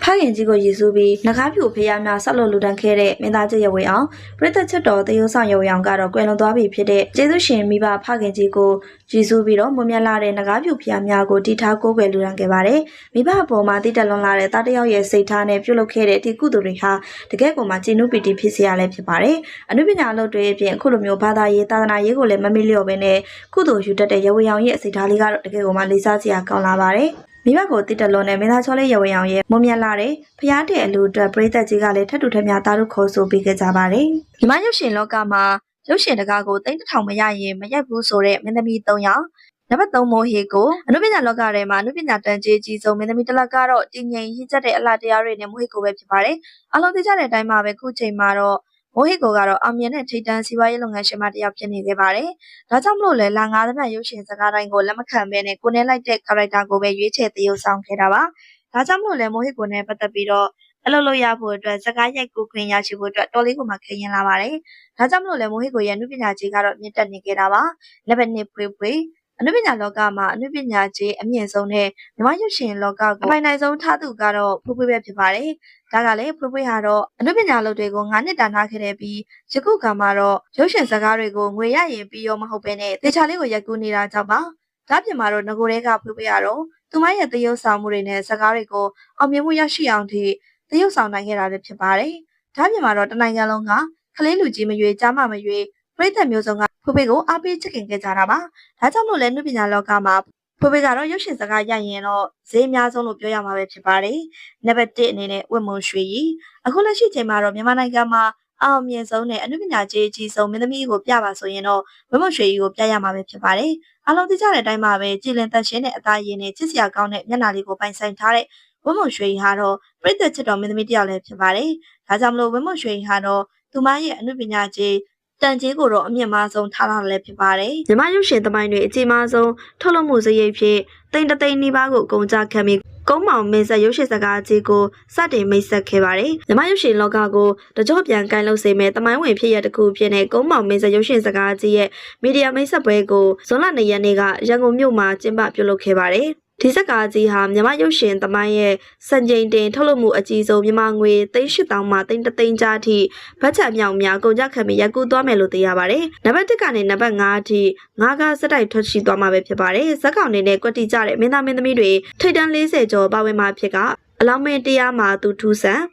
ဖခင်ကြီးကိုရည်စူးပြီးနဂါးဖြူဖျားများဆက်လို့လူတန်းခဲ့တဲ့မင်းသားကြီးရဝေအောင်ပြည်သက်ချစ်တော်တရုတ်ဆောင်ရဝေအောင်ကတော့ကွယ်လွန်သွားပြီဖြစ်တဲ့ကျေးဇူးရှင်မိဘဖခင်ကြီးကိုရည်စူးပြီးတော့မွန်မြတ်လာတဲ့နဂါးဖြူဖျားများကိုတည်ထားကိုးကွယ်လူတန်းခဲ့ပါတယ်မိဘအပေါ်မှာတည်တက်လွန်လာတဲ့သားတယောက်ရဲ့စိတ်ထားနဲ့ပြုလုပ်ခဲ့တဲ့ဒီကုသိုလ်တွေဟာတကယ့်ကိုမှကျေနုပီတိဖြစ်စေရလဲဖြစ်ပါတယ်အနုပညာအလုပ်တွေအပြင်အခုလိုမျိုးဘာသာရေးသာသနာရေးကိုလည်းမမေ့လျော့ပဲနဲ့ကုသိုလ်ယူတတ်တဲ့ရဝေအောင်ရဲ့စိတ်ထားလေးကတော့တကယ့်ကိုမှလေးစားစရာကောင်းလာပါတယ်မိဘကိုတည်တလွန်နဲ့မင်းသားချောလေးရဝေအောင်ရဲ့မွန်မြတ်လာတဲ့ဖျားတဲ့အလူအတွက်ပရိသတ်ကြီးကလည်းထပ်တူထပ်မြသားတို့ခေါ်ဆိုပေးခဲ့ကြပါတယ်။မြမရုပ်ရှင်လောကမှာရုပ်ရှင်တကားကိုတိတ်တထောင်မရရင်မရိုက်ဘူးဆိုတဲ့မင်းသမီး၃ယောက်နံပါတ်3မိုးဟေကိုအနုပညာလောကထဲမှာအနုပညာတန်ကြေးကြီးဆုံးမင်းသမီးတစ်လကတော့တည်ငြိမ်ရင့်ကျက်တဲ့အလှတရားတွေနဲ့မိုးဟေကိုပဲဖြစ်ပါတယ်။အလုံးသိကြတဲ့အတိုင်းမှာပဲခုချိန်မှာတော့မိုးဟိကိုကတော့အောင်မြင်တဲ့ထိပ်တန်းစီးပွားရေးလုပ်ငန်းရှင်မတစ်ယောက်ဖြစ်နေခဲ့ပါတယ်။ဒါကြောင့်မလို့လဲလာငါးသမရုပ်ရှင်စကားတိုင်းကိုလက်မခံဘဲနဲ့ကိုနဲ့လိုက်တဲ့ character ကိုပဲရွေးချယ်သရုပ်ဆောင်ခဲ့တာပါ။ဒါကြောင့်မလို့လဲမိုးဟိကိုနဲ့ပတ်သက်ပြီးတော့အလုပ်လုပ်ရဖို့အတွက်စကားရိုက်ကူခွင့်ရရှိဖို့အတွက်တော်လေးကိုမှခရင်လာပါတယ်။ဒါကြောင့်မလို့လဲမိုးဟိကိုရဲ့အနုပညာကြီးကတော့မြင့်တက်နေခဲ့တာပါ။လက်ပဲနှစ်ဖွေးဖွေးအနုပညာလောကမှာအနုပညာကြီးအမြင့်ဆုံးနဲ့မြမရုပ်ရှင်လောကကိုအပိုင်နိုင်ဆုံးထားသူကတော့ဖွေးဖွေးပဲဖြစ်ပါတယ်။ဒါကလည်းဖွေးဖွေးဟာတော့အနုပညာလုပ်တွေကို9နှစ်တာနားခဲ့တဲ့ပြီးယခုကမှတော့ရုပ်ရှင်စကားတွေကိုငွေရရင်ပြီးရောမဟုတ်ပဲနဲ့တေချာလေးကိုရိုက်ကူးနေတာကြောင့်ပါ။ဒါပြင်မှာတော့ငကိုတွေကဖွေးဖွေးရတော့သူမရဲ့သရုပ်ဆောင်မှုတွေနဲ့စကားတွေကိုအောင်မြင်မှုရရှိအောင်ထိသရုပ်ဆောင်နိုင်ခဲ့တာလည်းဖြစ်ပါတယ်။ဒါပြင်မှာတော့တနိုင်ငံလုံးကကလေးလူကြီးမရွေးကြားမမရွေးပြည်သက်မျိုးစုံကဖွေးဖွေးကိုအားပေးချစ်ခင်ခဲ့ကြတာပါ။ဒါကြောင့်မို့လဲအနုပညာလောကမှာဖွေးဖွေးကတော့ရုပ်ရှင်စကားရိုက်ရင်တော့ဈေးအများဆုံးလို့ပြောရမှာပဲဖြစ်ပါတယ်။နံပါတ်1အနေနဲ့ဝတ်မုံရွှေရီအခုလက်ရှိချိန်မှာတော့မြန်မာနိုင်ငံမှာအောင်မြင်ဆုံးနဲ့အနုပညာကြီးအကြီးဆုံးမင်းသမီးကိုပြပါဆိုရင်တော့ဝတ်မုံရွှေရီကိုပြရမှာပဲဖြစ်ပါတယ်။အလုံးသိကြတဲ့အတိုင်းမှာပဲကြည်လင်သက်ရှင်တဲ့အသားရည်နဲ့ချစ်စရာကောင်းတဲ့မျက်နှာလေးကိုပိုင်ဆိုင်ထားတဲ့ဝတ်မုံရွှေရီဟာတော့ပြည်သက်ချစ်တော်မင်းသမီးတစ်ယောက်လည်းဖြစ်ပါတယ်။ဒါကြောင့်မလို့ဝတ်မုံရွှေရီဟာတော့သူမရဲ့အနုပညာကြီးတန်ကြီးကိုတော့အမြင့်မားဆုံးထားလာလည်းဖြစ်ပါတယ်။မြမရုပ်ရှင်သမိုင်းတွေအကြီးမားဆုံးထုတ်လုပ်မှုစရိတ်ဖြစ်တိမ်တသိန်းနီးပါးကိုကုန်ကြခံပြီးကုန်းမောင်မင်းဆက်ရုပ်ရှင်စကားကြီးကိုစတင်မိတ်ဆက်ခဲ့ပါတယ်။မြမရုပ်ရှင်လောကကိုတကြော့ပြန်ကိုင်လို့စေမဲ့သမိုင်းဝင်ဖြစ်ရတဲ့တစ်ခုဖြစ်တဲ့ကုန်းမောင်မင်းဆက်ရုပ်ရှင်စကားကြီးရဲ့မီဒီယာမိတ်ဆက်ပွဲကိုဇွန်လ2ရက်နေ့ကရန်ကုန်မြို့မှာကျင်းပပြုလုပ်ခဲ့ပါတယ်။ဒီစကားကြီးဟာမြမရုပ်ရှင်သမိုင်းရဲ့စံချိန်တင်ထုတ်လုပ်မှုအကြီးဆုံးမြန်မာငွေ3,800မှ3,300ကျားအထိဘတ်ဂျက်မြောက်များကုန်ကြခံပြီးရိုက်ကူးသွားမယ်လို့သိရပါတယ်။နံပါတ်1ကနေနံပါတ်5အထိ5ကစက်တိုက်ထွက်ရှိသွားမှာပဲဖြစ်ပါတယ်။ဇက်ကောင်နေနဲ့ကွက်တီကြတဲ့မင်းသားမင်းသမီးတွေထိပ်တန်း40ကျော်ပါဝင်မှာဖြစ်ကအလောင်းမင်းတရားမှာသူထူးဆန်း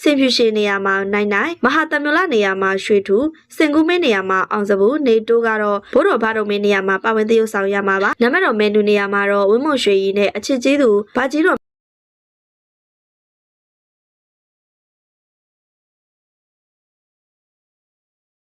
စင်ဖြူရှင်နေရာမှာနိုင်နိုင်မဟာတမျိုးလာနေရာမှာရွှေထူစင်ကူးမင်းနေရာမှာအောင်စဘူးနေတိုးကတော့ဘိုးတော်ဘာတော်မင်းနေရာမှာပါဝင်သရုပ်ဆောင်ရမှာပါနံပါတ်တော်မင်းသူနေရာမှာတော့ဝင်းမွန်ရွှေရီနဲ့အချစ်ကြီးသူဘာကြီးတော်